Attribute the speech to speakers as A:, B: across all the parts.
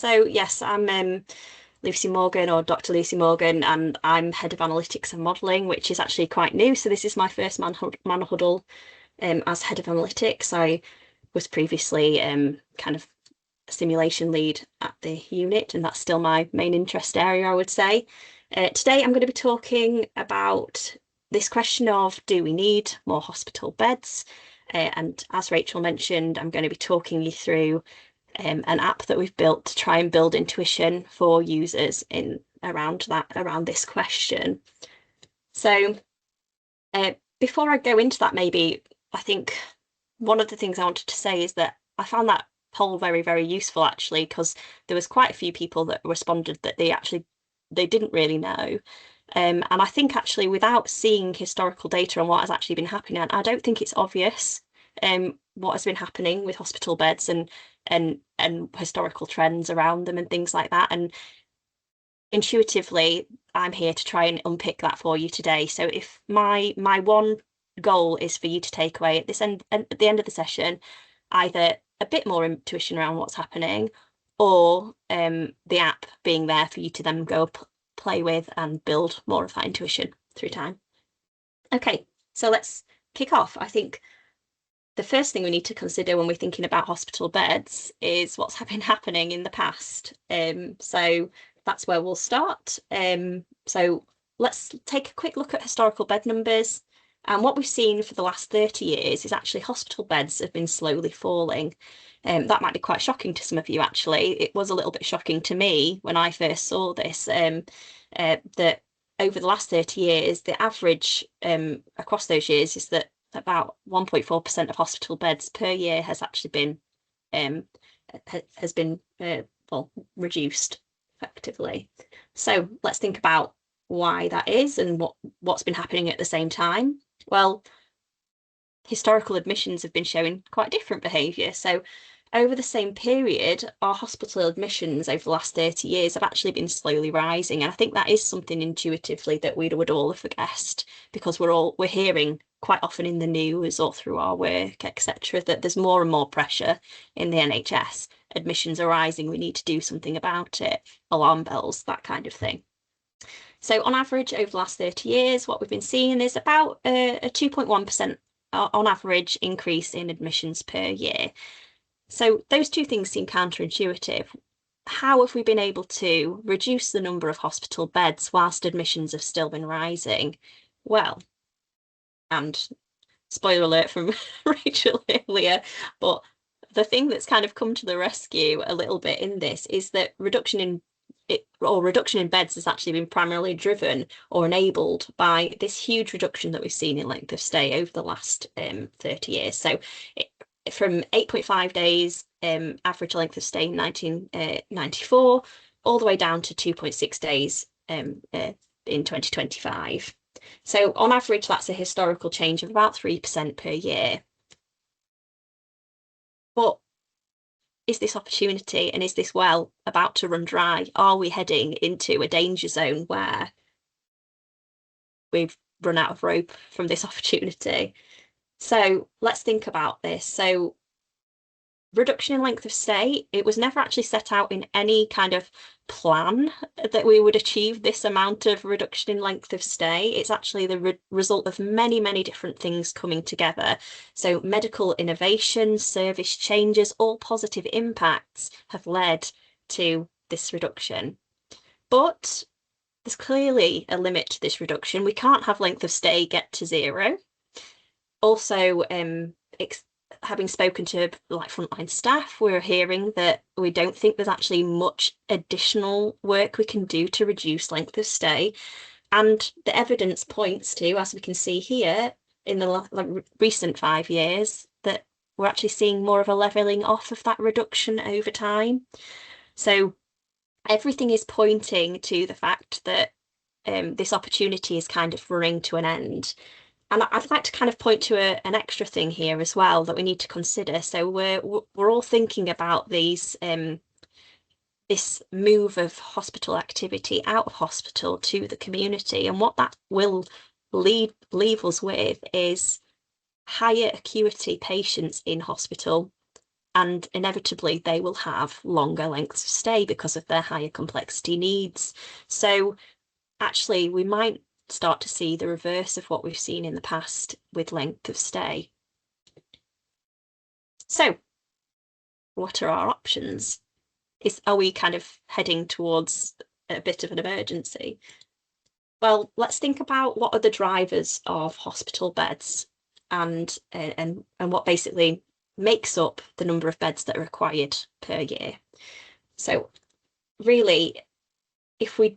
A: So yes, I'm Lucy Morgan, or Dr. Lucy Morgan, and I'm Head of Analytics and Modelling, which is actually quite new. So this is my first Man Huddle as Head of Analytics. I was previously kind of simulation lead at the unit, and that's still my main interest area, I would say. Today I'm going to be talking about this question of, do we need more hospital beds? And as Rachel mentioned, I'm going to be talking you through an app that we've built to try and build intuition for users in around this question. So before I go into that, maybe I think one of the things I wanted to say is that I found that poll very, very useful, actually, because there was quite a few people that responded that they didn't really know. And I think actually, without seeing historical data on what has actually been happening, I don't think it's obvious what has been happening with hospital beds and historical trends around them and things like that. And intuitively, I'm here to try and unpick that for you today. So if my one goal is for you to take away at the end of the session, either a bit more intuition around what's happening, or the app being there for you to then go play with and build more of that intuition through time. Okay, so let's kick off. I think the first thing we need to consider when we're thinking about hospital beds is what's been happening in the past. So that's where we'll start. So let's take a quick look at historical bed numbers. And what we've seen for the last 30 years is actually hospital beds have been slowly falling. That might be quite shocking to some of you, actually. It was a little bit shocking to me when I first saw this, that over the last 30 years, the average across those years is that about 1.4% of hospital beds per year has actually been reduced effectively. So let's think about why that is and what's been happening at the same time. Well, historical admissions have been showing quite different behaviour. So over the same period, our hospital admissions over the last 30 years have actually been slowly rising. And I think that is something intuitively that we would all have guessed, because we're hearing quite often in the news or through our work, etc., that there's more and more pressure in the NHS. Admissions are rising, we need to do something about it, alarm bells, that kind of thing. So on average, over the last 30 years, what we've been seeing is about a 2.1% on average increase in admissions per year. So those two things seem counterintuitive. How have we been able to reduce the number of hospital beds whilst admissions have still been rising? Well, and spoiler alert from Rachel earlier, but the thing that's kind of come to the rescue a little bit in this is that reduction in beds has actually been primarily driven or enabled by this huge reduction that we've seen in length of stay over the last 30 years. So from 8.5 days average length of stay in 1994 all the way down to 2.6 days in 2025. So on average, that's a historical change of about 3% per year. But is this opportunity and is this well about to run dry? Are we heading into a danger zone where we've run out of rope from this opportunity? So let's think about this. So reduction in length of stay, it was never actually set out in any kind of plan that we would achieve this amount of reduction in length of stay. It's actually the result of many, many different things coming together. So medical innovation, service changes, all positive impacts have led to this reduction. But there's clearly a limit to this reduction. We can't have length of stay get to zero. Also, having spoken to like frontline staff, we're hearing that we don't think there's actually much additional work we can do to reduce length of stay. And the evidence points to, as we can see here, in the recent 5 years, that we're actually seeing more of a levelling off of that reduction over time. So everything is pointing to the fact that this opportunity is kind of running to an end. And I'd like to kind of point to an extra thing here as well that we need to consider. So we're all thinking about this move of hospital activity out of hospital to the community, and what that will leave us with is higher acuity patients in hospital, and inevitably they will have longer lengths of stay because of their higher complexity needs. So actually, we might start to see the reverse of what we've seen in the past with length of stay. So what are our options? Are we kind of heading towards a bit of an emergency? Well, let's think about what are the drivers of hospital beds and what basically makes up the number of beds that are required per year. So really, if we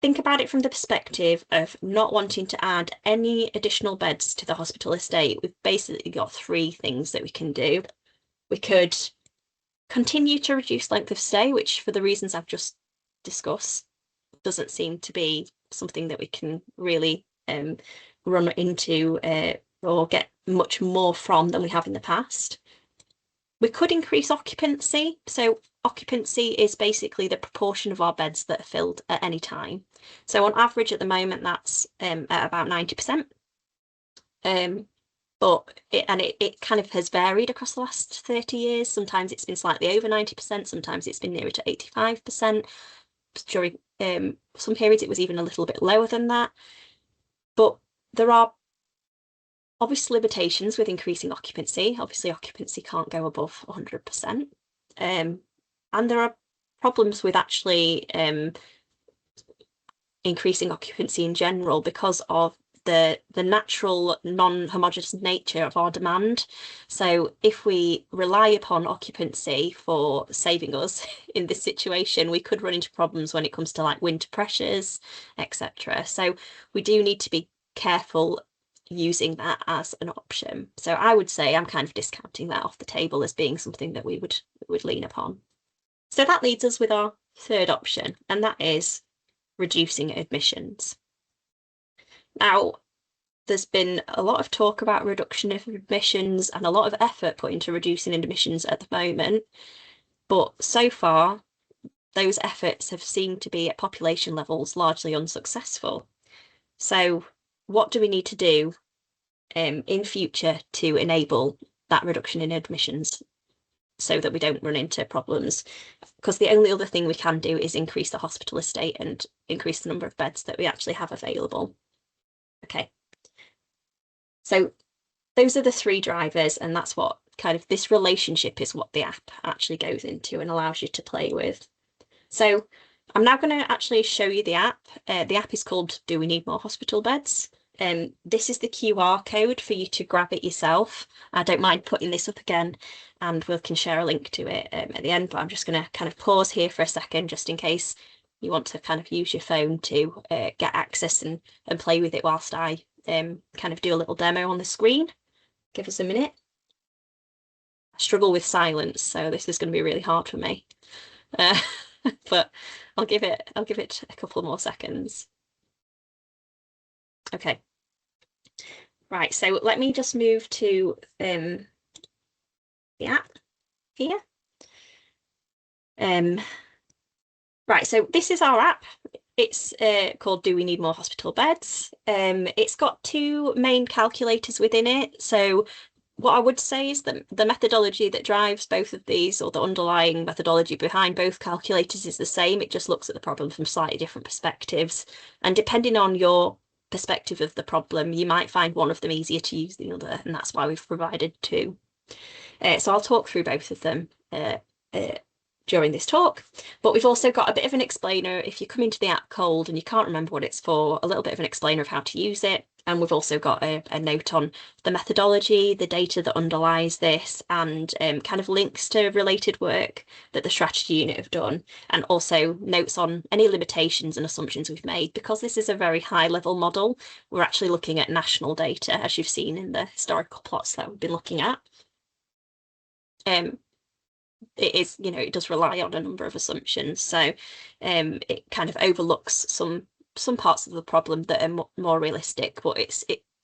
A: think about it from the perspective of not wanting to add any additional beds to the hospital estate, we've basically got three things that we can do. We could continue to reduce length of stay, which for the reasons I've just discussed, doesn't seem to be something that we can really run into or get much more from than we have in the past. We could increase occupancy. So occupancy is basically the proportion of our beds that are filled at any time. So on average at the moment, that's at about 90%. But it kind of has varied across the last 30 years. Sometimes it's been slightly over 90%, sometimes it's been nearer to 85%. During some periods, it was even a little bit lower than that. But there are obvious limitations with increasing occupancy. Obviously, occupancy can't go above 100%. And there are problems with actually increasing occupancy in general because of the natural non-homogeneous nature of our demand. So if we rely upon occupancy for saving us in this situation, we could run into problems when it comes to like winter pressures, etc. So we do need to be careful using that as an option. So I would say I'm kind of discounting that off the table as being something that we would lean upon. So that leads us with our third option, and that is reducing admissions. Now, there's been a lot of talk about reduction of admissions and a lot of effort put into reducing admissions at the moment, but so far those efforts have seemed to be at population levels largely unsuccessful. So what do we need to do in future to enable that reduction in admissions so that we don't run into problems? Because the only other thing we can do is increase the hospital estate and increase the number of beds that we actually have available. Okay. So those are the three drivers, and that's what kind of this relationship is what the app actually goes into and allows you to play with. So I'm now going to actually show you the app. The app is called Do We Need More Hospital Beds? This is the QR code for you to grab it yourself. I don't mind putting this up again and we can share a link to it at the end, but I'm just going to kind of pause here for a second just in case you want to kind of use your phone to get access and play with it whilst I kind of do a little demo on the screen. Give us a minute. I struggle with silence, so this is going to be really hard for me. But I'll give it a couple more seconds. Okay. Right, so let me just move to the app here. Right, so this is our app. It's called Do We Need More Hospital Beds? It's got two main calculators within it. So what I would say is that the methodology that drives both of these, or the underlying methodology behind both calculators, is the same. It just looks at the problem from slightly different perspectives. And depending on your perspective of the problem, you might find one of them easier to use than the other, and that's why we've provided two. So I'll talk through both of them during this talk, but we've also got a bit of an explainer if you come into the app cold and you can't remember what it's for, a little bit of an explainer of how to use it. And we've also got a note on the methodology, the data that underlies this, and kind of links to related work that the strategy unit have done, and also notes on any limitations and assumptions we've made. Because this is a very high level model, we're actually looking at national data, as you've seen in the historical plots that we've been looking at. It is, it does rely on a number of assumptions, so it kind of overlooks some parts of the problem that are more realistic. But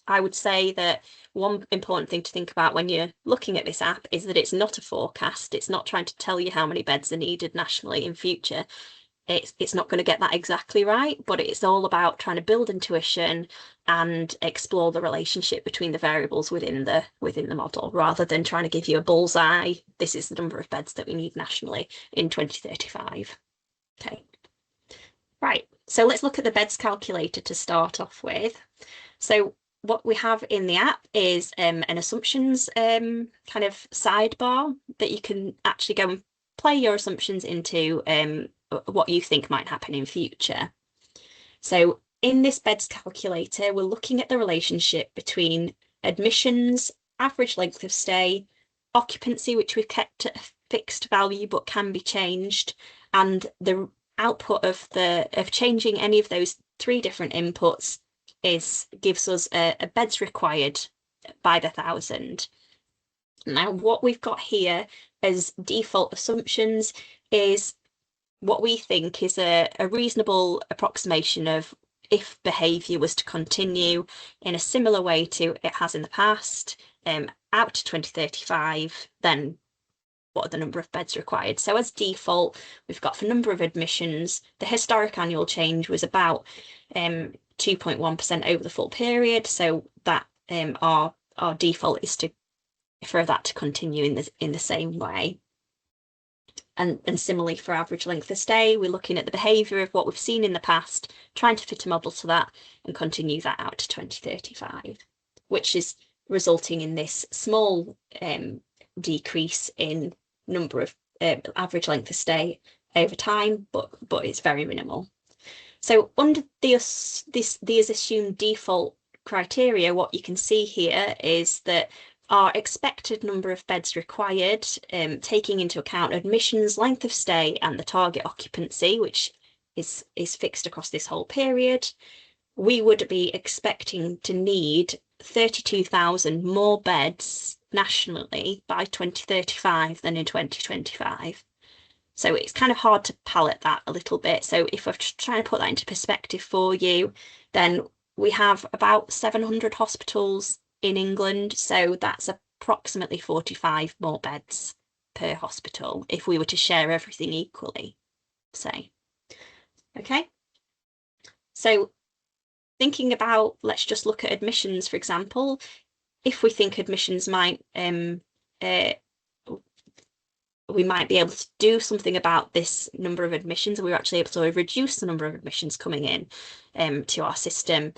A: I would say that one important thing to think about when you're looking at this app is that it's not a forecast. It's not trying to tell you how many beds are needed nationally in future. it's not going to get that exactly right, but it's all about trying to build intuition and explore the relationship between the variables within the model, rather than trying to give you a bullseye. This is the number of beds that we need nationally in 2035. Okay. Right, so let's look at the beds calculator to start off with. So what we have in the app is an assumptions kind of sidebar that you can actually go and play your assumptions into what you think might happen in future. So in this beds calculator, we're looking at the relationship between admissions, average length of stay, occupancy, which we've kept at a fixed value but can be changed, and the output of changing any of those three different inputs gives us a beds required by the 1,000. Now, what we've got here as default assumptions is what we think is a reasonable approximation of if behaviour was to continue in a similar way to it has in the past, out to 2035, then what are the number of beds required? So as default, we've got for number of admissions, the historic annual change was about 2.1% over the full period. So that our default is for that to continue in the same way. And similarly for average length of stay, we're looking at the behaviour of what we've seen in the past, trying to fit a model to that and continue that out to 2035, which is resulting in this small decrease in number of average length of stay over time, but it's very minimal. So under these assumed default criteria, what you can see here is that our expected number of beds required, taking into account admissions, length of stay, and the target occupancy, which is fixed across this whole period, we would be expecting to need 32,000 more beds nationally by 2035 than in 2025. So it's kind of hard to palette that a little bit. So if I'm trying to put that into perspective for you, then we have about 700 hospitals in England. So that's approximately 45 more beds per hospital if we were to share everything equally, say. Okay. So thinking about, let's just look at admissions, for example. If we think admissions might, we might be able to do something about this number of admissions, and we're actually able to reduce the number of admissions coming in to our system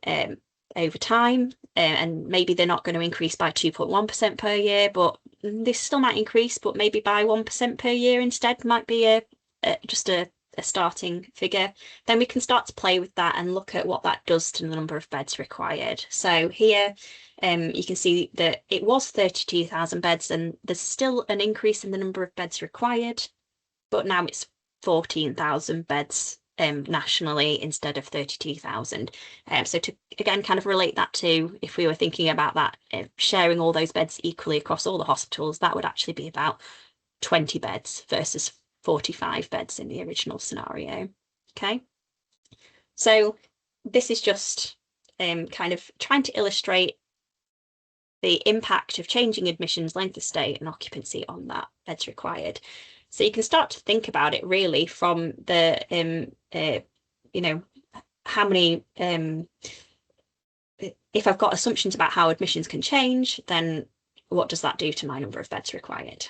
A: over time, and maybe they're not going to increase by 2.1% per year, but they still might increase, but maybe by 1% per year instead might be just a starting figure. Then we can start to play with that and look at what that does to the number of beds required. So here you can see that it was 32,000 beds, and there's still an increase in the number of beds required, but now it's 14,000 beds nationally instead of 32,000. So to again kind of relate that to if we were thinking about that, sharing all those beds equally across all the hospitals, that would actually be about 20 beds versus 45 beds in the original scenario. Okay, so this is just kind of trying to illustrate the impact of changing admissions, length of stay, and occupancy on that beds required. So you can start to think about it really from the, you know, how many, if I've got assumptions about how admissions can change, then what does that do to my number of beds required?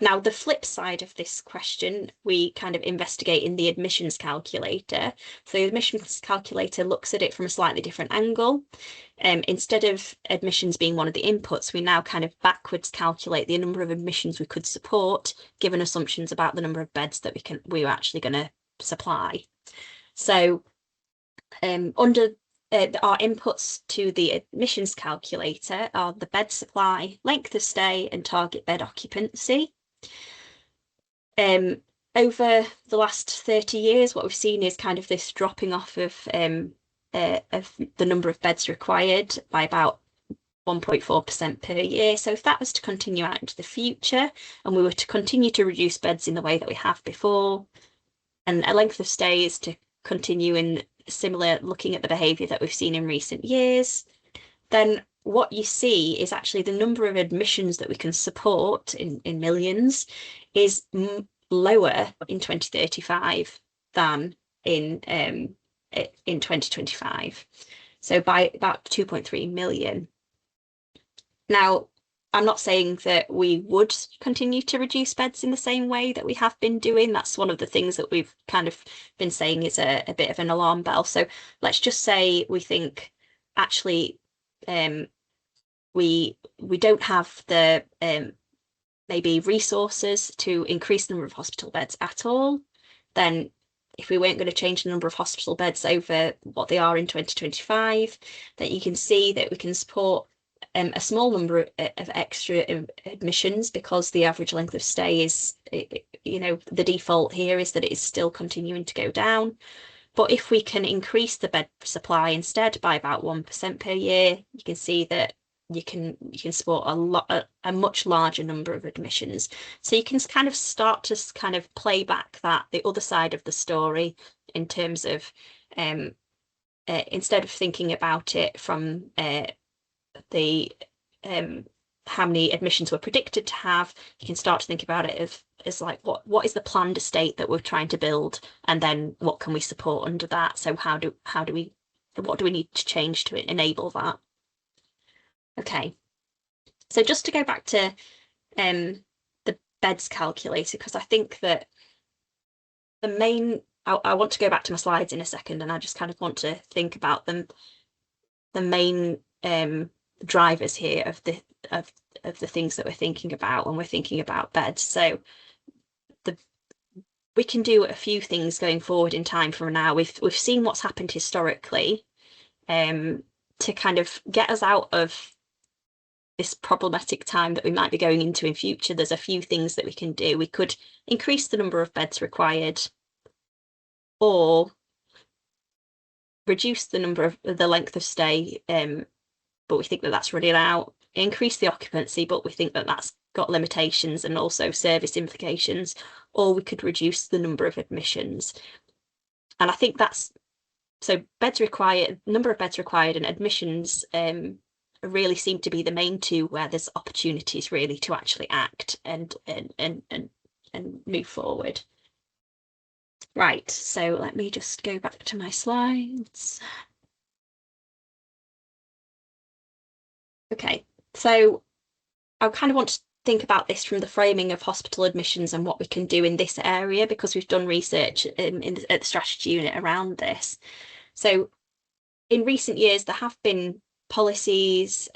A: Now, the flip side of this question, we kind of investigate in the admissions calculator. So the admissions calculator looks at it from a slightly different angle. Instead of admissions being one of the inputs, we now kind of backwards calculate the number of admissions we could support, given assumptions about the number of beds that we're actually going to supply. So under our inputs to the admissions calculator are the bed supply, length of stay, and target bed occupancy. Over the last 30 years, what we've seen is kind of this dropping off of the number of beds required by about 1.4% per year. So if that was to continue out into the future, and we were to continue to reduce beds in the way that we have before, and a length of stay is to continue in similar, looking at the behaviour that we've seen in recent years, then what you see is actually the number of admissions that we can support in millions is lower in 2035 than in 2025. So by about 2.3 million. Now, I'm not saying that we would continue to reduce beds in the same way that we have been doing. That's one of the things that we've kind of been saying is a bit of an alarm bell. So let's just say we think actually we don't have the maybe resources to increase the number of hospital beds at all. Then if we weren't going to change the number of hospital beds over what they are in 2025, then you can see that we can support a small number of extra admissions because the average length of stay is, you know, the default here is that it is still continuing to go down. But if we can increase the bed supply instead by about 1% per year, you can see that you can support a much larger number of admissions. So you can kind of start to kind of play back the other side of the story in terms of instead of thinking about it from the how many admissions we're predicted to have, you can start to think about it as like what is the planned estate that we're trying to build, and then what can we support under that? So what do we need to change to enable that? Okay, so just to go back to the beds calculator, because I think that the main I want to go back to my slides in a second, and I just kind of want to think about them. The main drivers here of the things that we're thinking about when we're thinking about beds. So we can do a few things going forward in time from now. We've seen what's happened historically to kind of get us out of this problematic time that we might be going into in future. There's a few things that we can do. We could increase the number of beds required, or reduce the number of the length of stay, but we think that that's running out. Increase the occupancy, but we think that that's got limitations and also service implications. Or we could reduce the number of admissions. And I think that's so beds required, number of beds required, and admissions really seem to be the main two where there's opportunities really to actually act and move forward. Right, so let me just go back to my slides. Okay, so I kind of want to think about this from the framing of hospital admissions and what we can do in this area, because we've done research at the strategy unit around this. So in recent years, there have been policy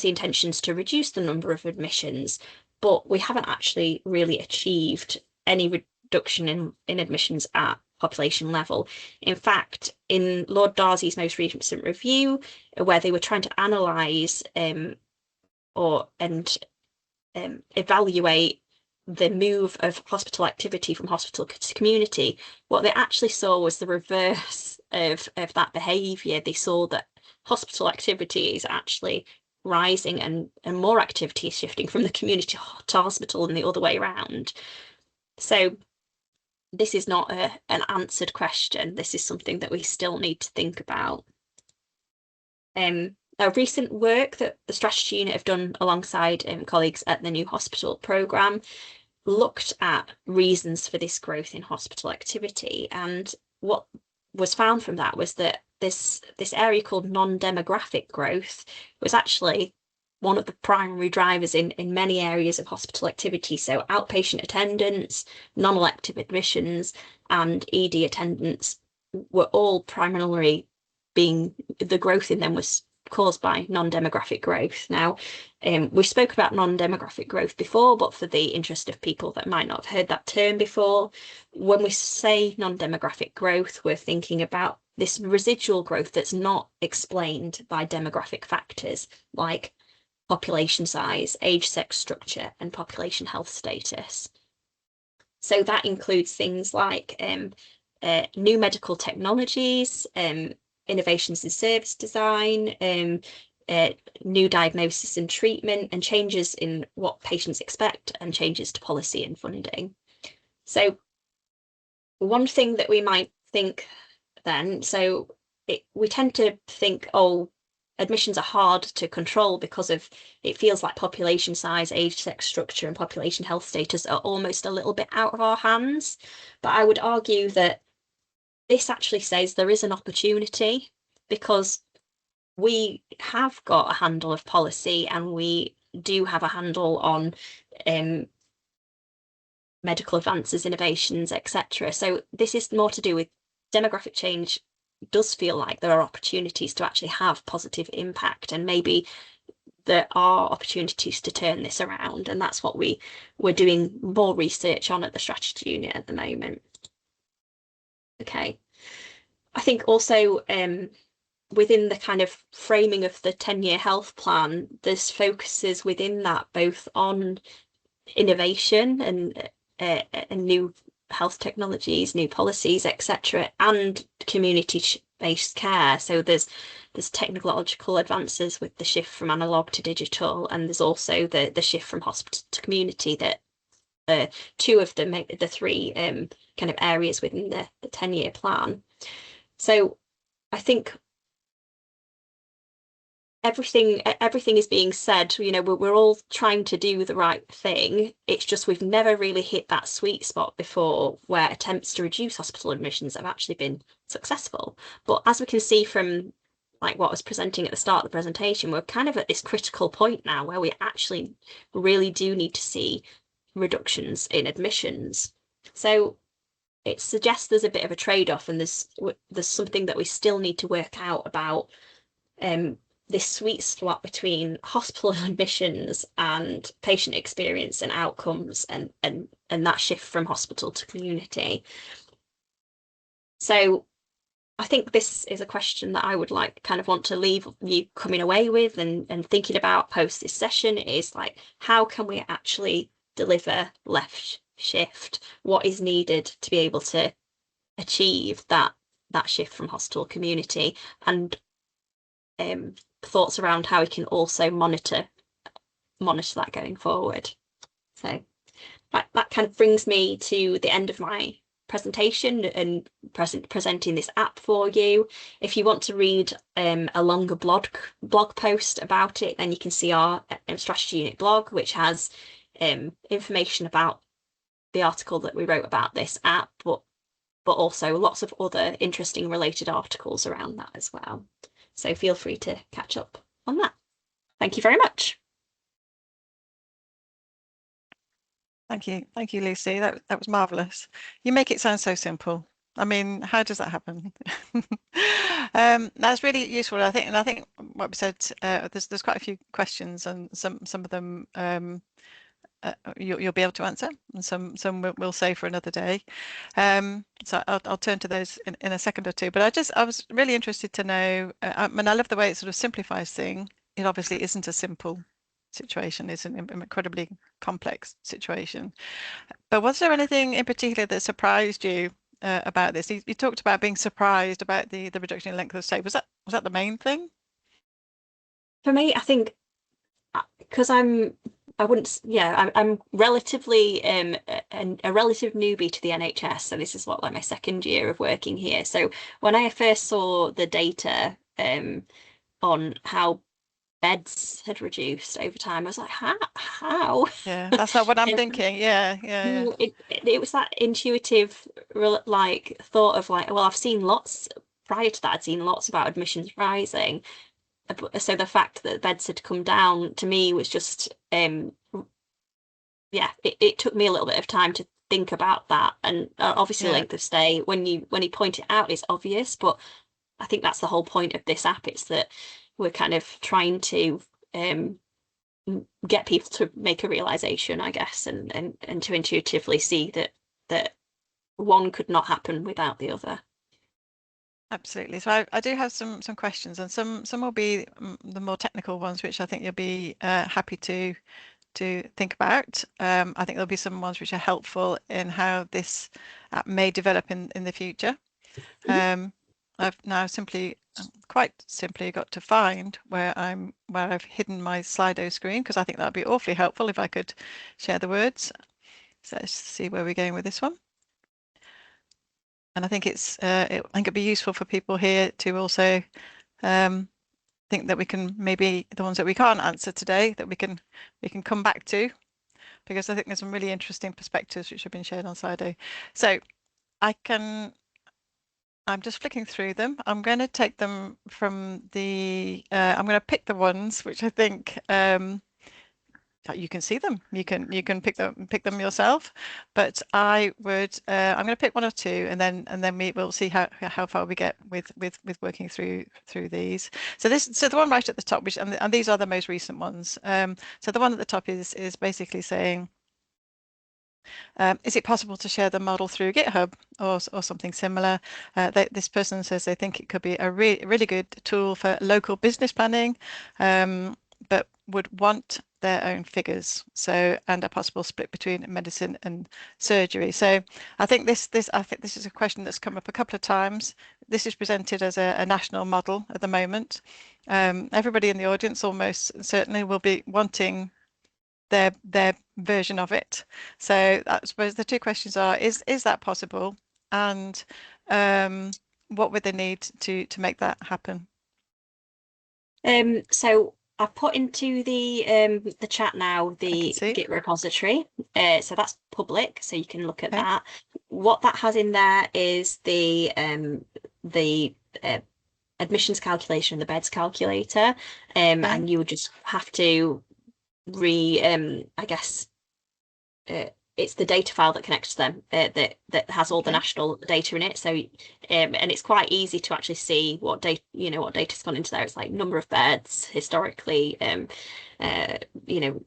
A: intentions to reduce the number of admissions, but we haven't actually really achieved any reduction in admissions at population level. In fact, in Lord Darcy's most recent review, where they were trying to analyse evaluate the move of hospital activity from hospital to community, what they actually saw was the reverse of that behaviour. They saw that hospital activity is actually rising and more activity is shifting from the community to hospital and the other way around. So this is not an answered question. This is something that we still need to think about. A recent work that the strategy unit have done alongside colleagues at the New Hospital programme looked at reasons for this growth in hospital activity, and what was found from that was that this area called non-demographic growth was actually one of the primary drivers in many areas of hospital activity. So outpatient attendance, non-elective admissions, and ED attendance were all primarily the growth in them was caused by non-demographic growth. Now, we spoke about non-demographic growth before, but for the interest of people that might not have heard that term before, when we say non-demographic growth, we're thinking about this residual growth that's not explained by demographic factors like population size, age, sex structure, and population health status. So that includes things like new medical technologies, innovations in service design, new diagnosis and treatment, and changes in what patients expect, and changes to policy and funding. So one thing that we might think then, we tend to think, oh, admissions are hard to control because of it feels like population size, age, sex structure, and population health status are almost a little bit out of our hands. But I would argue that this actually says there is an opportunity because we have got a handle of policy and we do have a handle on medical advances, innovations, etc. So this is more to do with demographic change. Does feel like there are opportunities to actually have positive impact, and maybe there are opportunities to turn this around, and that's what we're doing more research on at the strategy unit at the moment. Okay, I think also within the kind of framing of the 10-year health plan, there's focuses within that both on innovation and new health technologies, new policies, etc., and community-based care. So there's technological advances with the shift from analog to digital, and there's also the shift from hospital to community that two of the three kind of areas within the 10-year plan. So I think everything is being said, we're all trying to do the right thing. It's just we've never really hit that sweet spot before where attempts to reduce hospital admissions have actually been successful. But as we can see from like what I was presenting at the start of the presentation, we're kind of at this critical point now where we actually really do need to see reductions in admissions. So it suggests there's a bit of a trade-off, and there's something that we still need to work out about this sweet spot between hospital admissions and patient experience and outcomes, and that shift from hospital to community. So I think this is a question that I would want to leave you coming away with and thinking about post this session is like, how can we actually deliver left shift? What is needed to be able to achieve that shift from hospital community, and thoughts around how we can also monitor that going forward. So that kind of brings me to the end of my presentation and presenting this app for you. If you want to read a longer blog post about it, then you can see our strategy unit blog, which has information about the article that we wrote about this app, but also lots of other interesting related articles around that as well. So feel free to catch up on that. Thank you very much.
B: Thank you, Lucy. That was marvelous. You make it sound so simple. I mean, how does that happen? That's really useful. I think what we said. There's quite a few questions, and some of them you'll be able to answer, and some we'll save for another day. So I'll turn to those in a second or two. But I was really interested to know. I mean, I love the way it sort of simplifies things. It obviously isn't a simple situation. It's an incredibly complex situation. But was there anything in particular that surprised you about this? You talked about being surprised about the reduction in length of stay. Was that the main thing?
A: For me, I think because I'm relatively a relative newbie to the NHS, so this is like my second year of working here. So when I first saw the data on how beds had reduced over time, I was like, how?
B: Yeah, that's not what I'm thinking. Yeah.
A: It was that intuitive thought of like, well, I've seen lots prior to that, I'd seen lots about admissions rising. So the fact that beds had come down to me was just it took me a little bit of time to think about that. And obviously length of stay, when you point it out, it's obvious, but I think that's the whole point of this app. It's that we're kind of trying to get people to make a realization, I guess, and to intuitively see that one could not happen without the other.
B: Absolutely. So I do have some questions, and some will be the more technical ones, which I think you'll be happy to think about. I think there'll be some ones which are helpful in how this app may develop in the future. I've now quite simply got to find where I've hidden my Slido screen, because I think that'd be awfully helpful if I could share the words. So let's see where we're going with this one. And I think I think it'd be useful for people here to also think that we can, maybe the ones that we can't answer today, that we can come back to, because I think there's some really interesting perspectives which have been shared on Slido. So I'm just flicking through them. I'm going to take them from the, I'm going to pick the ones which I think you can see them. You can pick them yourself. But I'm going to pick one or two, and then we will see how far we get with working through these. So the one right at the top, which and these are the most recent ones. So the one at the top is basically saying, is it possible to share the model through GitHub or something similar? This person says they think it could be a really good tool for local business planning, but would want their own figures. So, and a possible split between medicine and surgery. So I think this is a question that's come up a couple of times. This is presented as a national model at the moment. Everybody in the audience almost certainly will be wanting their version of it. So I suppose the two questions are, is that possible? And what would they need to make that happen?
A: So I've put into the chat now
B: I can
A: the
B: see.
A: Git repository. So that's public, so you can look at
B: Okay.
A: that. What that has in there is the admissions calculation and the beds calculator.
B: Okay.
A: And you would just have to I guess it's the data file that connects to them that has all the
B: Okay.
A: national data in it. So and it's quite easy to actually see what data what data's gone into there. It's like number of beds historically,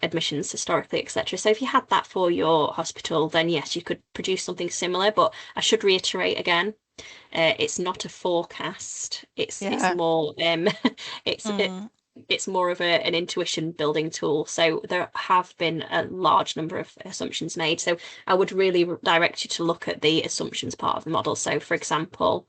A: admissions historically, etc. So if you had that for your hospital, then yes, you could produce something similar. But I should reiterate again, it's not a forecast. It's
B: Yeah.
A: more it's
B: Mm.
A: it's more of an intuition building tool. So there have been a large number of assumptions made. So I would really direct you to look at the assumptions part of the model. So for example,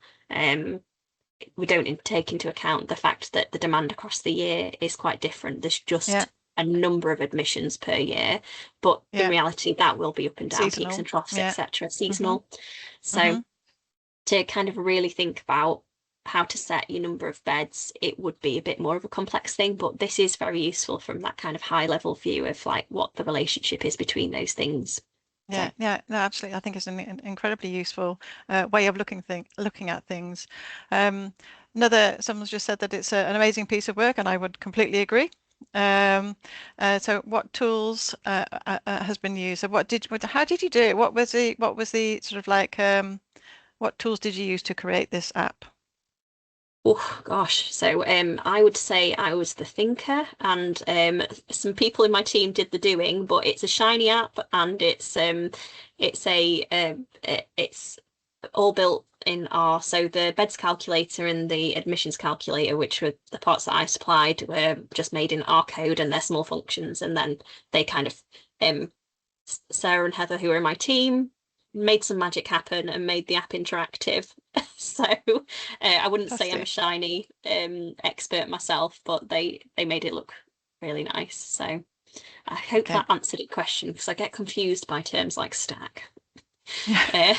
A: we don't take into account the fact that the demand across the year is quite different. There's
B: Yeah.
A: just a number of admissions per year, but in
B: Yeah.
A: reality, that will be up and down, peaks
B: Seasonal.
A: and troughs,
B: Yeah.
A: etc.,
B: Mm-hmm.
A: seasonal. So
B: Mm-hmm.
A: to kind of really think about how to set your number of beds, it would be a bit more of a complex thing, but this is very useful from that kind of high level view of like what the relationship is between those things. So
B: Yeah, yeah, no, absolutely. I think it's an incredibly useful way of looking at things. Um, someone's just said that it's an amazing piece of work, and I would completely agree. So, what tools has been used? So, how did you do it? What was the sort of like, what tools did you use to create this app?
A: oh gosh. So I would say I was the thinker and some people in my team did the doing, but it's a shiny app and it's all built in R. So the beds calculator and the admissions calculator, which were the parts that I supplied, were just made in R code and they're small functions. And then they kind of Sarah and Heather, who are in my team, made some magic happen and made the app interactive. So I wouldn't say I'm a
B: Fantastic.
A: shiny expert myself, but they made it look really nice. So I hope
B: Okay.
A: that answered your question because I get confused by terms like stack.
B: Yeah.
A: Uh,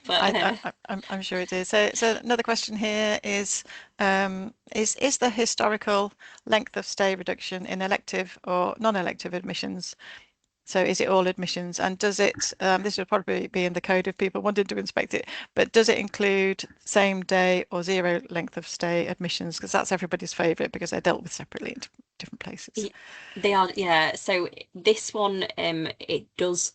A: but
B: I'm sure it is. So another question here is the historical length of stay reduction in elective or non-elective admissions? So is it all admissions, and does it, this would probably be in the code if people wanted to inspect it, but does it include same day or zero length of stay admissions? Because that's everybody's favorite because they're dealt with separately in different places.
A: They are, yeah. So this one, it does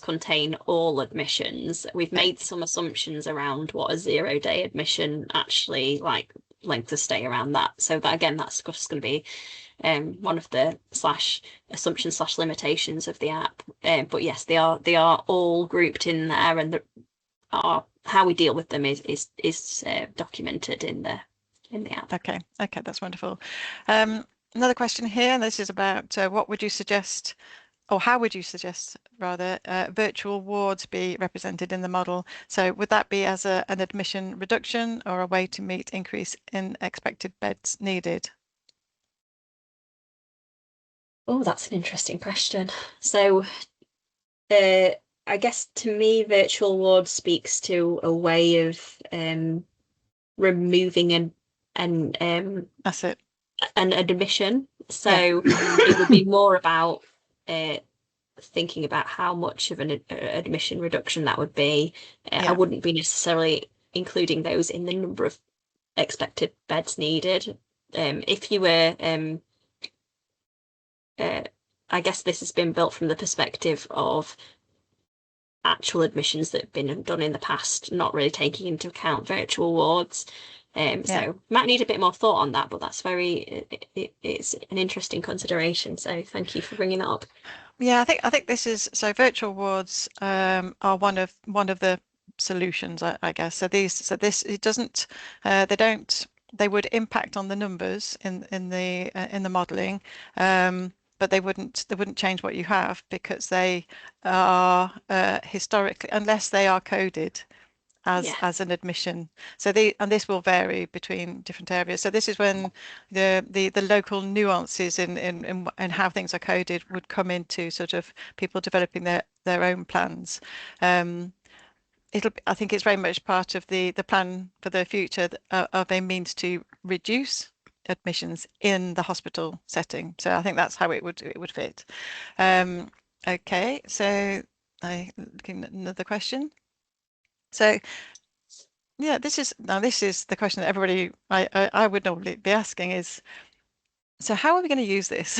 A: contain all admissions. We've
B: Okay.
A: made some assumptions around what a 0 day admission actually like length of stay around that. So that again, that's just going to be one of the slash assumptions slash limitations of the app. But yes, they are all grouped in there, and how we deal with them is documented in the app.
B: Okay. Okay, that's wonderful. Another question here, and this is about what would you suggest, or how would you suggest rather, virtual wards be represented in the model? So would that be as an admission reduction or a way to meet increase in expected beds needed?
A: Oh, that's an interesting question. So, uh, I guess to me, virtual ward speaks to a way of removing an
B: That's it.
A: an admission.
B: Yeah,
A: So it would be more about thinking about how much of an admission reduction that would be. I
B: yeah,
A: wouldn't be necessarily including those in the number of expected beds needed. If you were, uh, I guess this has been built from the perspective of actual admissions that have been done in the past, not really taking into account virtual wards.
B: yeah.
A: So might need a bit more thought on that, but that's it's an interesting consideration. So thank you for bringing that up.
B: Yeah, I think this is so virtual wards are one of the solutions, I guess. So this it doesn't they would impact on the numbers in the modelling, but they wouldn't change what you have because they are historically, unless they are coded
A: Yeah,
B: as an admission. So and this will vary between different areas. So this is when the local nuances in how things are coded would come into sort of people developing their own plans. I think it's very much part of the plan for the future of a means to reduce admissions in the hospital setting. So I think that's how it would fit. Okay, so I looking at another question. So yeah, this is the question that everybody I would normally be asking is, so how are we going to use this?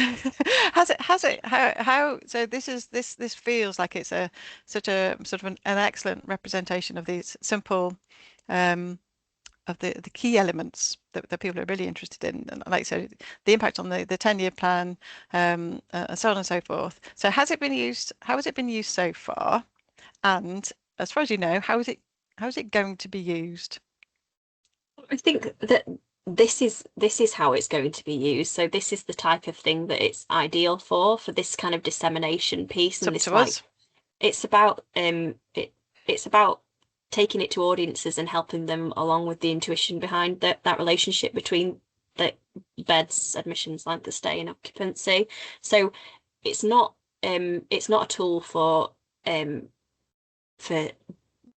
B: Has it how so this feels like it's a such a sort of an excellent representation of these simple of the key elements that people are really interested in, and like so the impact on the 10-year plan, and so on and so forth. So has it been used? How has it been used so far? And as far as you know, how is it going to be used?
A: I think that this is how it's going to be used. So this is the type of thing that it's ideal for this kind of dissemination piece
B: It's
A: and
B: up
A: this
B: to us.
A: like it's about it's about taking it to audiences and helping them along with the intuition behind that relationship between the beds, admissions, length of stay, and occupancy. So it's it's not a tool um for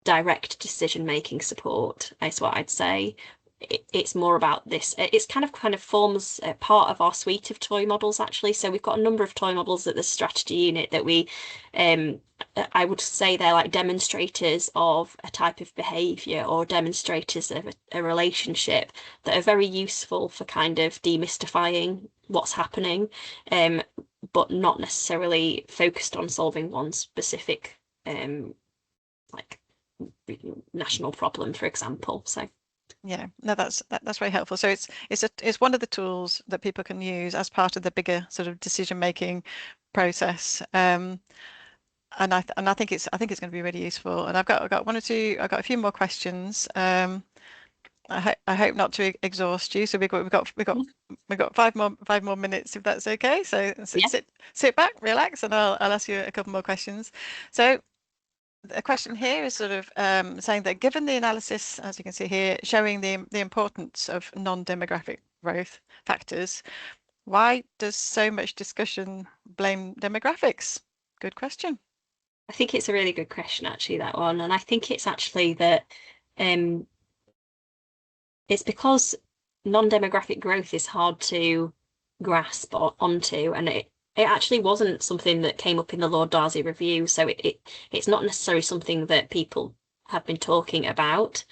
A: direct decision making support, is what I'd say. It's more about this. It's kind of forms a part of our suite of toy models actually. So we've got a number of toy models at the strategy unit that um, I would say they're like demonstrators of a type of behavior or demonstrators of a relationship that are very useful for kind of demystifying what's happening, um, but not necessarily focused on solving one specific like national problem, for example. So
B: Yeah, no, that's very helpful. So it's one of the tools that people can use as part of the bigger sort of decision making process. And I think it's going to be really useful. And I've got one or two. I've got a few more questions. I hope not to exhaust you. So we've got 5 more minutes if that's okay. So
A: yeah,
B: sit back, relax, and I'll ask you a couple more questions. So a question here is sort of saying that given the analysis, as you can see here, showing the importance of non-demographic growth factors, why does so much discussion blame demographics? Good question.
A: I think it's a really good question actually, that one. And I think it's actually that um it's because non-demographic growth is hard to grasp onto, and it actually wasn't something that came up in the Lord Darcy review, so it's not necessarily something that people have been talking about.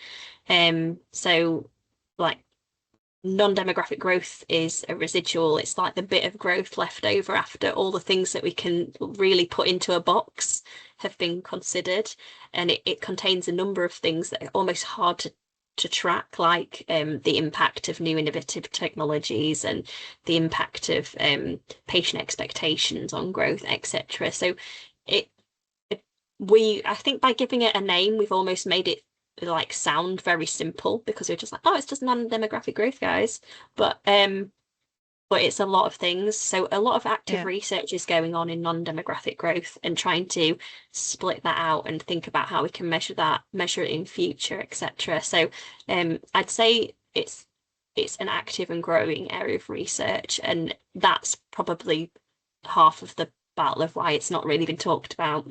A: So like non-demographic growth is a residual. It's like the bit of growth left over after all the things that we can really put into a box have been considered. And it contains a number of things that are almost hard to track, like the impact of new innovative technologies and the impact of patient expectations on growth, etc. So it, I think by giving it a name, we've almost made it like sound very simple because we're just like, oh, it's just non-demographic growth, guys. But it's a lot of things. So a lot of active
B: Yeah,
A: research is going on in non-demographic growth and trying to split that out and think about how we can measure it in future, etc. So I'd say it's an active and growing area of research, and that's probably half of the battle of why it's not really been talked about.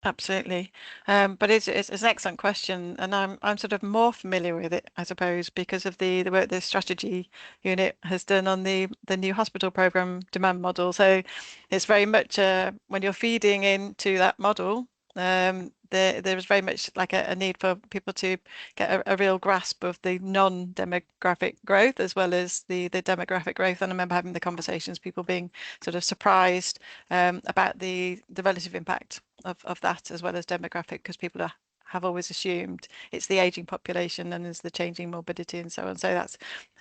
B: Absolutely. But it's an excellent question, and I'm sort of more familiar with it, I suppose, because of the work the strategy unit has done on the new hospital program demand model. So it's very much when you're feeding into that model, there is very much like a need for people to get a real grasp of the non-demographic growth as well as the demographic growth. And I remember having the conversations, people being sort of surprised about the relative impact of that as well as demographic, because people have always assumed it's the aging population and there's the changing morbidity and so on. So that's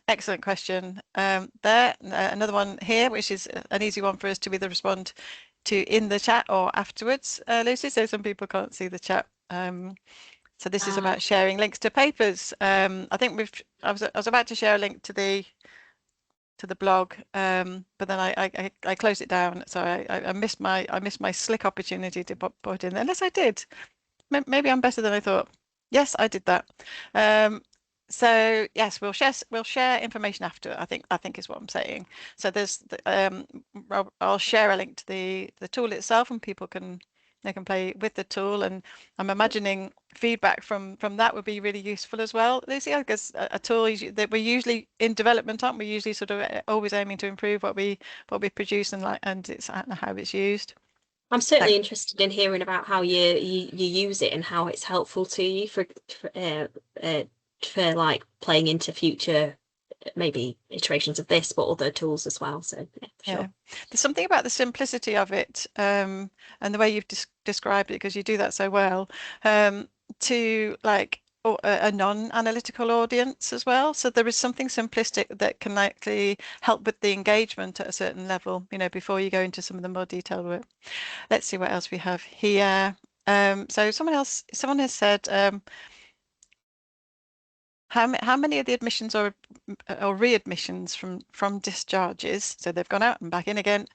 B: excellent question. Another one here, which is an easy one for us to either respond to in the chat or afterwards, Lucy. So some people can't see the chat. So this is about sharing links to papers. I think I was about to share a link to the blog, but then I closed it down. So I missed my slick opportunity to put it in there. Unless I did. Maybe I'm better than I thought. Yes, I did that. So yes, we'll share information after. I think is what I'm saying. So I'll share a link to the tool itself, and people they can play with the tool. And I'm imagining feedback from that would be really useful as well, Lucy, because a tool that we're usually in development, aren't we? Usually sort of always aiming to improve what we produce and it's how it's used.
A: I'm
B: So,
A: certainly interested in hearing about how you use it and how it's helpful to you uh, for like playing into future maybe iterations of this, but other tools as well. So yeah, for
B: yeah,
A: sure.
B: there's something about the simplicity of it, and the way you've described it, because you do that so well, to like a non-analytical audience as well. So there is something simplistic that can actually help with the engagement at a certain level, before you go into some of the more detailed work. Let's see what else we have here. So someone has said, how many of the admissions or readmissions from discharges, so they've gone out and back in again,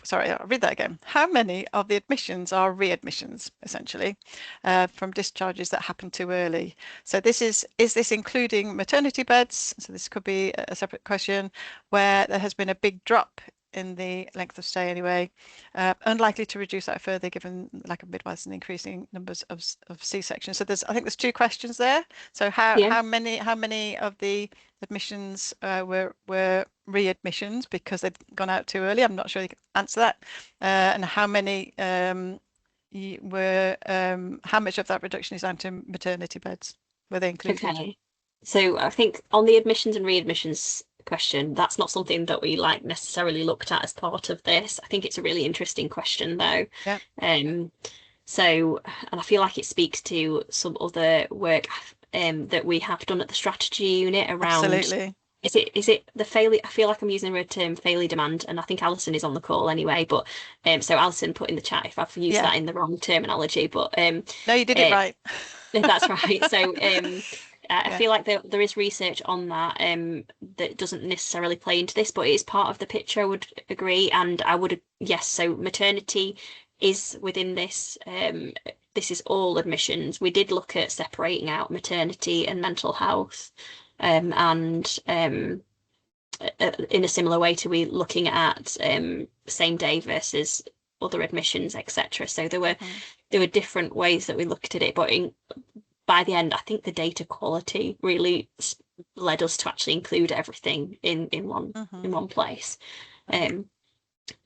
B: sorry, I'll read that again. How many of the admissions are readmissions, essentially, from discharges that happen too early? So is this including maternity beds? So this could be a separate question, where there has been a big drop in the length of stay anyway, unlikely to reduce that further given lack of midwives and increasing numbers of C-sections. So I think there's two questions there. So
A: Yeah.
B: how many of the admissions were readmissions because they'd gone out too early? I'm not sure you can answer that. And how many how much of that reduction is down to maternity beds? Were they included?
A: Okay. So I think on the admissions and readmissions question, that's not something that we like necessarily looked at as part of this. I think it's a really interesting question though.
B: Yeah,
A: Um, so, and I feel like it speaks to some other work that we have done at the strategy unit around,
B: absolutely.
A: is it the failure? I feel like I'm using the word term failure demand, and I think Alison is on the call anyway. But so Alison put in the chat if I've used
B: Yeah.
A: that in the wrong terminology, but
B: No, you did it
A: uh,
B: right.
A: that's right. So I
B: Yeah.
A: feel like there is research on that that doesn't necessarily play into this, but it is part of the picture. I would agree, and I would yes. So maternity is within this. This is all admissions. We did look at separating out maternity and mental health, and in a similar way to we looking at same day versus other admissions, etc. So
B: Mhm.
A: there were different ways that we looked at it, but by the end, I think the data quality really led us to actually include everything in
B: Mhm.
A: one place.
B: And
A: Um,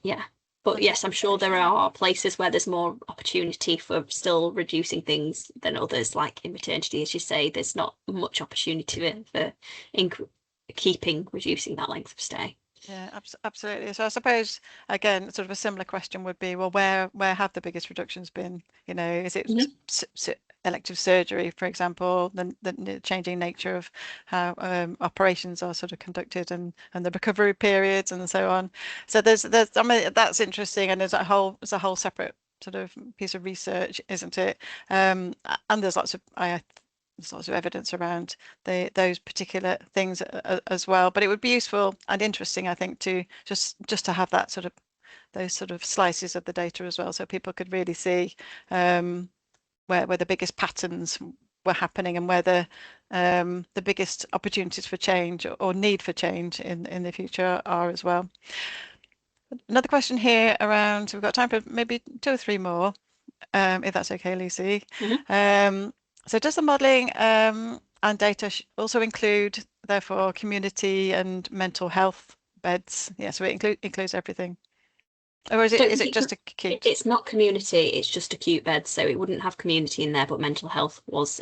A: yeah. But
B: and
A: yes, I'm sure there
B: justification.
A: are places where there's more opportunity for still reducing things than others, like in maternity, as you say, there's not much opportunity for inc keeping reducing that length of stay.
B: Yeah, absolutely. So I suppose again, sort of a similar question would be, well, where have the biggest reductions been? Is it
A: Mhm.
B: elective surgery, for example, the changing nature of how operations are sort of conducted and the recovery periods and so on. So I mean, that's interesting, and there's a whole separate sort of piece of research, isn't it? And there's lots of evidence around those particular things as well. But it would be useful and interesting, I think, to just to have that sort of those sort of slices of the data as well, so people could really see where the biggest patterns were happening and where the biggest opportunities for change or need for change in the future are as well. Another question here around, we've got time for maybe 2 or 3 more, if that's okay, Lucy. So does the modelling and data also include, therefore, community and mental health beds? Yeah, so it includes everything. Or
A: I don't
B: is
A: think
B: it just acute?
A: it's not community, it's just acute beds, so it wouldn't have community in there, but mental health was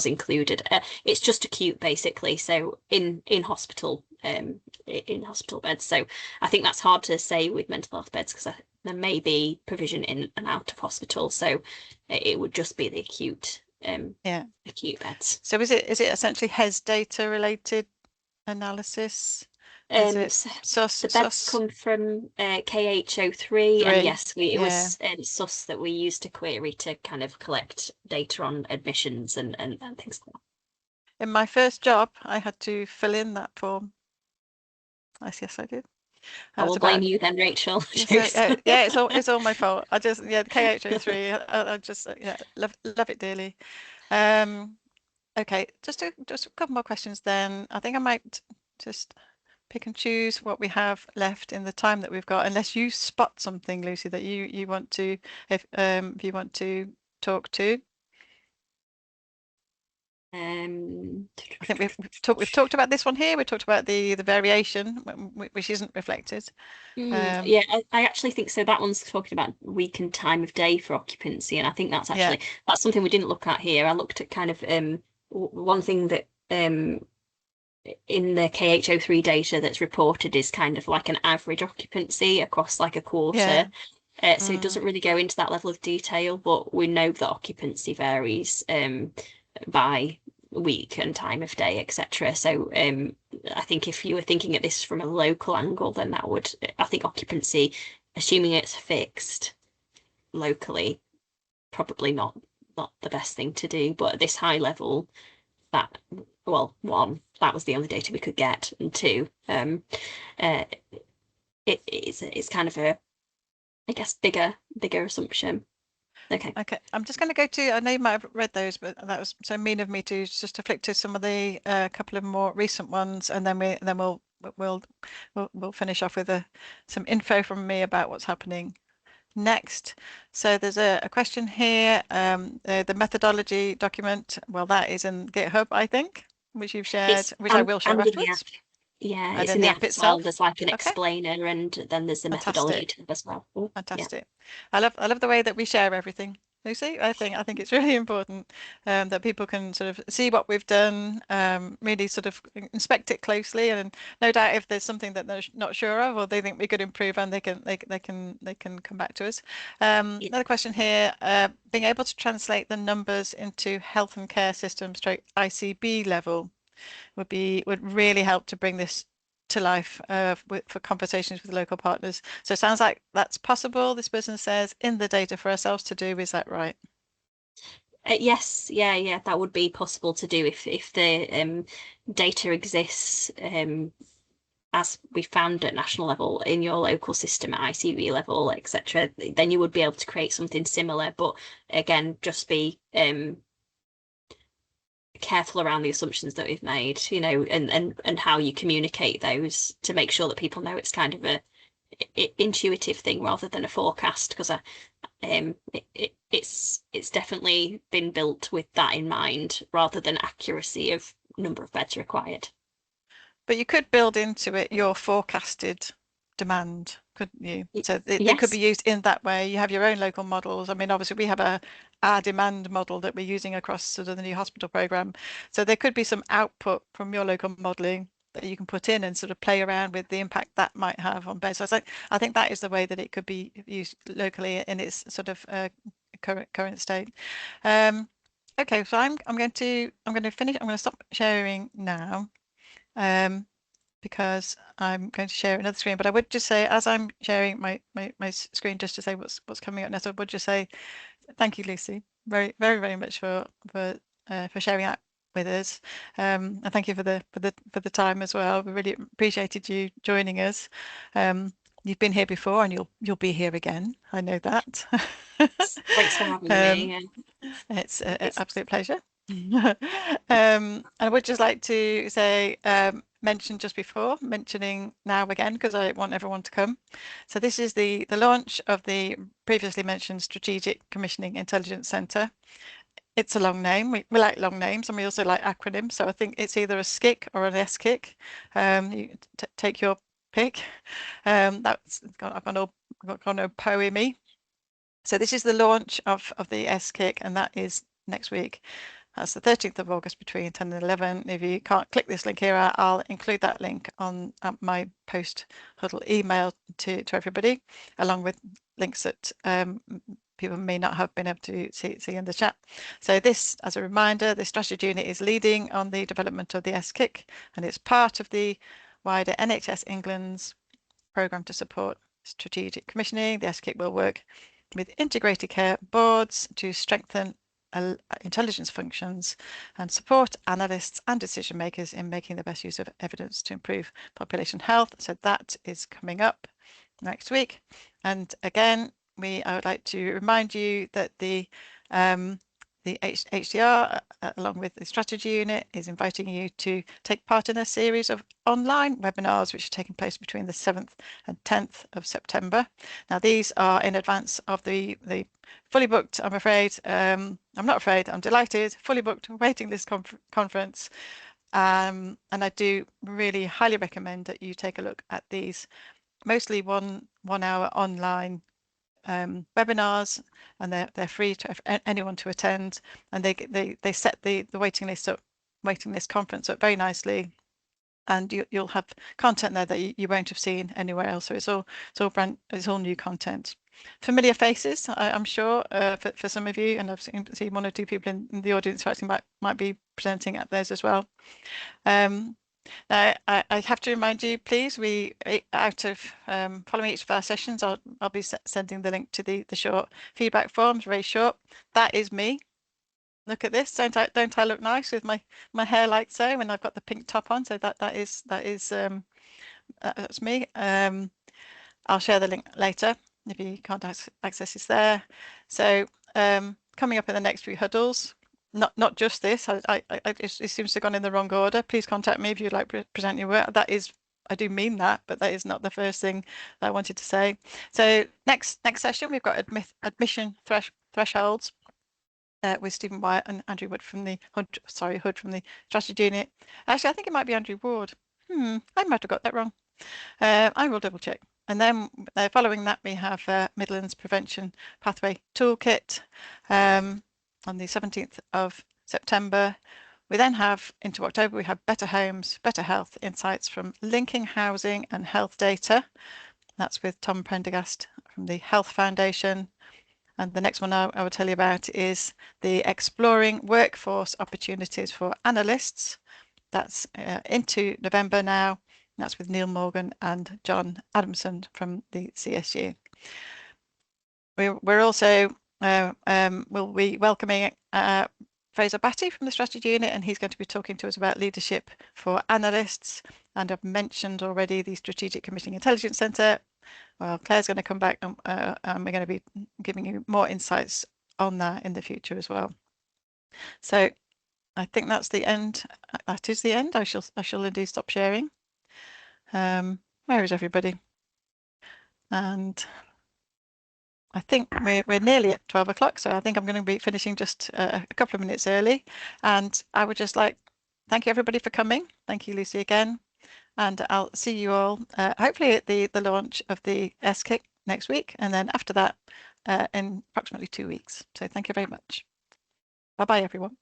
A: included. It's just acute basically, so in hospital in hospital beds. So I think that's hard to say with mental health beds because there may be provision in and out of hospital, so it would just be the
B: Yeah.
A: acute beds.
B: So is it essentially HES data related analysis? Is it
A: So the beds
B: SUS
A: come from KH03, and
B: 3?
A: yes, it
B: Yeah.
A: was SUS that we used to query to kind of collect data on admissions and things like that.
B: In my first job, I had to fill in that form. Yes, I did.
A: I
B: That was
A: will blame
B: about,
A: you then, Rachel.
B: yes, yeah, it's all my fault. I just, yeah, the KH03, I just, yeah, love it dearly. Okay, just a couple more questions then. I think I might just pick and choose what we have left in the time that we've got, unless you spot something, Lucy, that you want to, if you want to talk to.
A: Um,
B: I think we've talked about this one here. We talked about the variation, which isn't reflected.
A: yeah, I actually think so. That one's talking about week and time of day for occupancy, and I think
B: Yeah,
A: that's something we didn't look at here. I looked at kind of one thing that in the KH03 data that's reported is kind of like an average occupancy across like a
B: yeah.
A: quarter. So it doesn't really go into that level of detail, but we know that occupancy varies by week and time of day, etc. So I think if you were thinking at this from a local angle, then that would, I think occupancy, assuming it's fixed locally, probably not the best thing to do. But at this high level, that well, one, that was the only data we could get, and two, uh, it's kind of a, I guess, bigger assumption. Okay.
B: Okay, I'm just going to go to, I know you might have read those, but that was so mean of me to just to flick to some of the couple of more recent ones, and then we'll we'll finish off with some info from me about what's happening next. So there's a question here, the methodology document, well, that is in GitHub, I think, which you've shared,
A: It's
B: which I will share
A: and in the app.
B: afterwards,
A: Yeah,
B: and
A: it's
B: in
A: in
B: the
A: the
B: app
A: app as well.
B: itself.
A: There's like an
B: Okay,
A: explainer and then there's the methodology
B: fantastic.
A: tab as well. Oh, yeah.
B: Fantastic. I love the way that we share everything, Lucy. I think it's really important that people can sort of see what we've done, really sort of inspect it closely, and no doubt if there's something that they're not sure of or they think we could improve, and they can come back to us.
A: Yeah.
B: Another question here: being able to translate the numbers into health and care system stroke ICB level would really help to bring this to life for conversations with local partners. So it sounds like that's possible. This person says in the data for ourselves to do. Is that right?
A: Yes, yeah, that would be possible to do if the data exists as we found at national level in your local system at ICB level, etc. Then you would be able to create something similar, but again, just be careful around the assumptions that we've made, and how you communicate those to make sure that people know it's kind of a intuitive thing rather than a forecast, because it's definitely been built with that in mind rather than accuracy of number of beds required.
B: But you could build into it your forecasted demand, couldn't you? So they could be
A: Yes.
B: used in that way. You have your own local models. I mean, obviously we have our demand model that we're using across sort of the new hospital program. So there could be some output from your local modeling that you can put in and sort of play around with the impact that might have on beds. So I think that is the way that it could be used locally in its sort of current state. Okay, so I'm going to finish. I'm going to stop sharing now. Because I'm going to share another screen. But I would just say, as I'm sharing my screen, just to say what's coming up next, I would just say thank you, Lucy, very much for sharing that with us, and thank you for the time as well. We really appreciated you joining us. You've been here before, and you'll be here again. I know that.
A: Thanks for having
B: um,
A: me.
B: it's an
A: It's
B: absolute pleasure. I would just like to say, mention just before, mentioning now again, because I want everyone to come. So this is the launch of the previously mentioned Strategic Commissioning Intelligence Centre. It's a long name. We like long names, and we also like acronyms. So I think it's either a SCIC or an SCIC. You take your pick. That's gone all poemy. So this is the launch of the SCIC, and that is next week. That's the 13th of August between 10 and 11. If you can't click this link here, I'll include that link on my post Huddle email to everybody, along with links that people may not have been able to see in the chat. So this, as a reminder, the strategy unit is leading on the development of the SCIC, and it's part of the wider NHS England's programme to support strategic commissioning. The SCIC will work with integrated care boards to strengthen intelligence functions and support analysts and decision makers in making the best use of evidence to improve population health. So that is coming up next week. And again, I would like to remind you that the HDR, along with the strategy unit, is inviting you to take part in a series of online webinars which are taking place between the 7th and 10th of September. Now, these are in advance of the fully booked, I'm afraid, I'm not afraid, I'm delighted, fully booked waiting list conference. And I do really highly recommend that you take a look at these, mostly one hour online webinars, and they're free to anyone to attend, and they set the waiting list conference up very nicely, and you'll have content there that you won't have seen anywhere else. So it's all new content. Familiar faces, I'm sure, for some of you, and I've seen one or two people in the audience who actually might be presenting at theirs as well. Now, I have to remind you, please, following each of our sessions, I'll be sending the link to the short feedback forms, very short. That is me. Look at this. Don't I look nice with my hair like so, and I've got the pink top on? So that's me. I'll share the link later if you can't access it there. So coming up in the next few huddles. Not just this. It seems to have gone in the wrong order. Please contact me if you'd like to present your work. That is, I do mean that, but that is not the first thing that I wanted to say. So next session, we've got admission thresholds with Stephen Wyatt and Andrew Hood from the Hood from the strategy unit. Actually, I think it might be Andrew Ward. I might have got that wrong. I will double check. And then following that, we have Midlands Prevention Pathway Toolkit on the 17th of September. We then have, into October, we have Better Homes, Better Health Insights from Linking Housing and Health Data. That's with Tom Prendergast from the Health Foundation. And the next one I will tell you about is the Exploring Workforce Opportunities for Analysts. That's into November now. That's with Neil Morgan and John Adamson from the CSU. We're also will be welcoming Fraser Batty from the strategy unit, and he's going to be talking to us about leadership for analysts. And I've mentioned already the Strategic Commissioning Intelligence Centre. Well, Claire's going to come back, and we're going to be giving you more insights on that in the future as well. So I think that's the end. That is the end. I shall indeed stop sharing. Where is everybody? And I think we're nearly at 12 o'clock, so I think I'm going to be finishing just a couple of minutes early. And I would just like, thank you everybody for coming. Thank you, Lucy, again. And I'll see you all hopefully at the launch of the SCIC next week, and then after that in approximately 2 weeks. So thank you very much. Bye-bye, everyone.